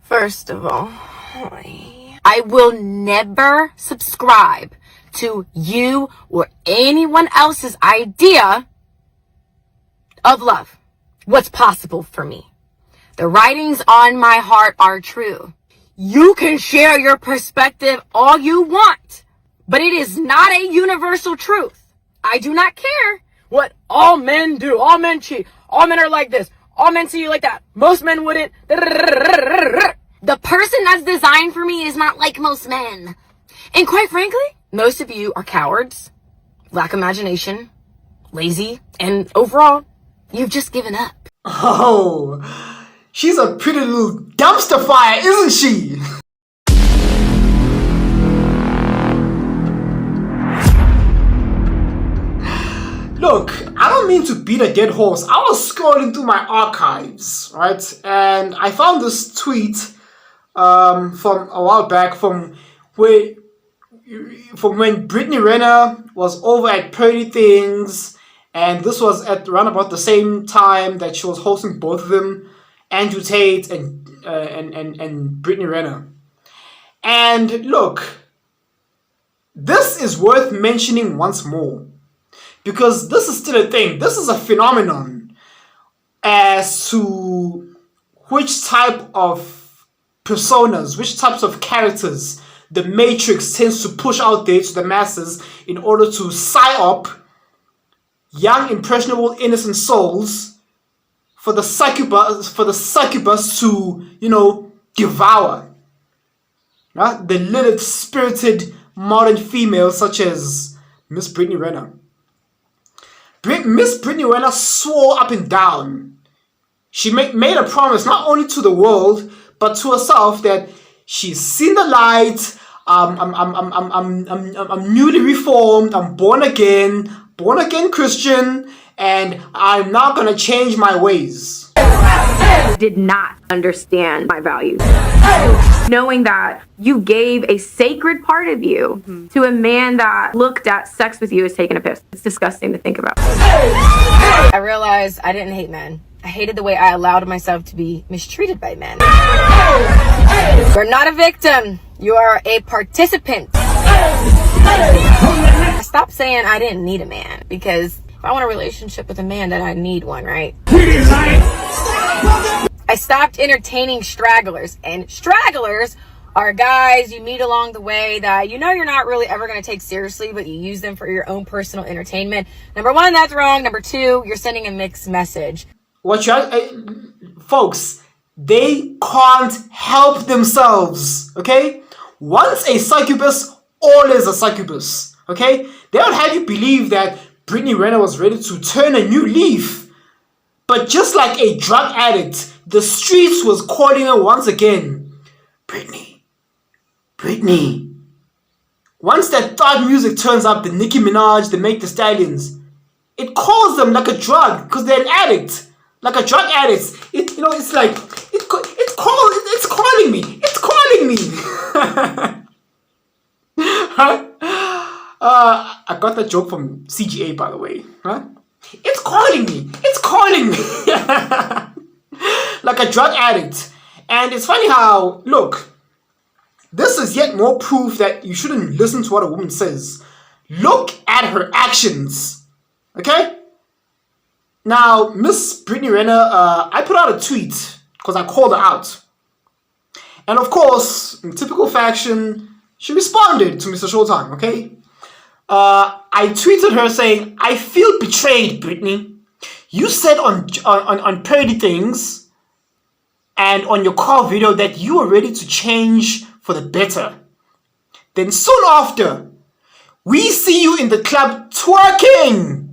First of all, I will never subscribe to you or anyone else's idea of love. What's possible for me. The writings on my heart are true. You can share your perspective all you want, but it is not a universal truth. I do not care what all men do. All men cheat. All men are like this. All men see you like that. Most men wouldn't. The person that's designed for me is not like most men. And quite frankly, most of you are cowards, lack imagination, lazy, and overall, you've just given up. Oh, she's a pretty little dumpster fire, isn't she? Look, I don't mean to beat a dead horse. I was scrolling through my archives, right? And I found this tweet from a while back from when Brittany Renner was over at MrShowTym, and this was at around about the same time that she was hosting both of them, Andrew Tate and Brittany Renner. And look, this is worth mentioning once more, because this is still a thing. This is a phenomenon as to which type of personas, which types of characters the Matrix tends to push out there to the masses in order to psyop young, impressionable, innocent souls for the succubus to, devour. Right? The Lilith spirited modern females such as Miss Brittany Renner. Miss Brittany Renner swore up and down. She made a promise not only to the world but to herself that she's seen the light. I'm newly reformed. I'm born again Christian, and I'm not gonna change my ways. Did not understand my values. Knowing that you gave a sacred part of you to a man that looked at sex with you as taking a piss. It's disgusting to think about. I realized I didn't hate men. I hated the way I allowed myself to be mistreated by men. You're not a victim. You are a participant. I stopped saying I didn't need a man, because if I want a relationship with a man, then I need one, right? I stopped entertaining stragglers, and stragglers are guys you meet along the way that you're not really ever going to take seriously, but you use them for your own personal entertainment. Number one, that's wrong. Number two, you're sending a mixed message. Folks, they can't help themselves, okay? Once a succubus, always a succubus, okay? They don't have you believe that Brittany Renner was ready to turn a new leaf. But just like a drug addict, the streets was calling her once again. Brittany. Once that thug music turns up, the Nicki Minaj, the Make the Stallions, it calls them like a drug because they're an addict. Like a drug addict. It's like, it's calling me. It's calling me. Huh? I got that joke from CGA, by the way. Huh? It's calling me. Like a drug addict. And it's funny how, look, this is yet more proof that you shouldn't listen to what a woman says. Look at her actions. Okay? Now, Miss Brittany Renner, I put out a tweet because I called her out. And of course, in typical fashion, she responded to MrShowTym, okay? I tweeted her saying, I feel betrayed, Brittany. You said on MrShowTym and on your car video that you were ready to change for the better. Then soon after, we see you in the club twerking.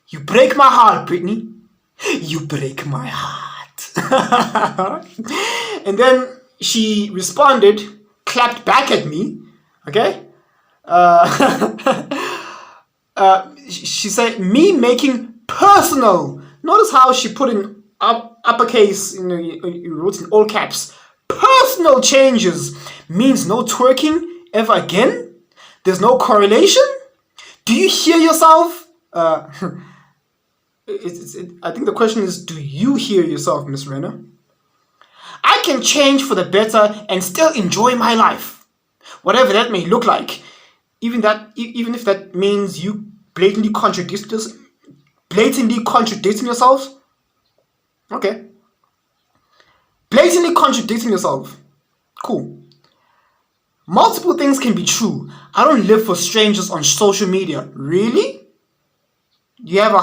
You break my heart, Brittany. You break my heart. And then she responded, clapped back at me, okay? She said, me making personal. Notice how she put in uppercase, you wrote in all caps. Personal changes means no twerking ever again? There's no correlation? Do you hear yourself? I think the question is, do you hear yourself, Miss Renner? I can change for the better and still enjoy my life, whatever that may look like. Even if that means you blatantly contradicting yourself. Okay. Blatantly contradicting yourself. Cool. Multiple things can be true. I don't live for strangers on social media. Really? You have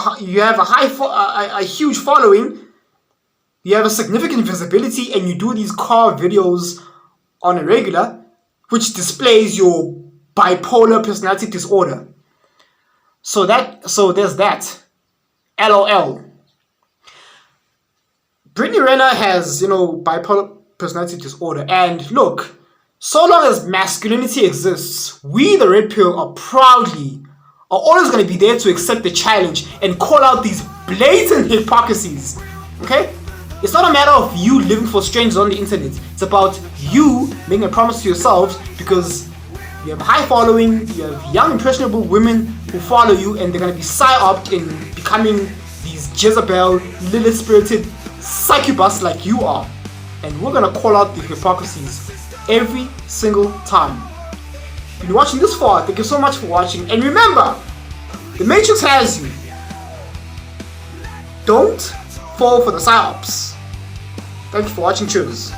a huge following. You have a significant visibility, and you do these car videos on a regular, which displays your bipolar personality disorder. So there's that. LOL. Brittany Renner has, bipolar personality disorder, and look, so long as masculinity exists, we, the Red Pill, are always going to be there to accept the challenge and call out these blatant hypocrisies. Okay? It's not a matter of you living for strangers on the internet. It's about you making a promise to yourselves, because you have a high following, you have young, impressionable women who follow you, and they're going to be psyoped in becoming these Jezebel, Lilith-spirited succubus like you are. And we're going to call out the hypocrisies every single time. If you've been watching this far, thank you so much for watching. And remember, the Matrix has you. Don't fall for the psyops. Thank you for watching. Cheers.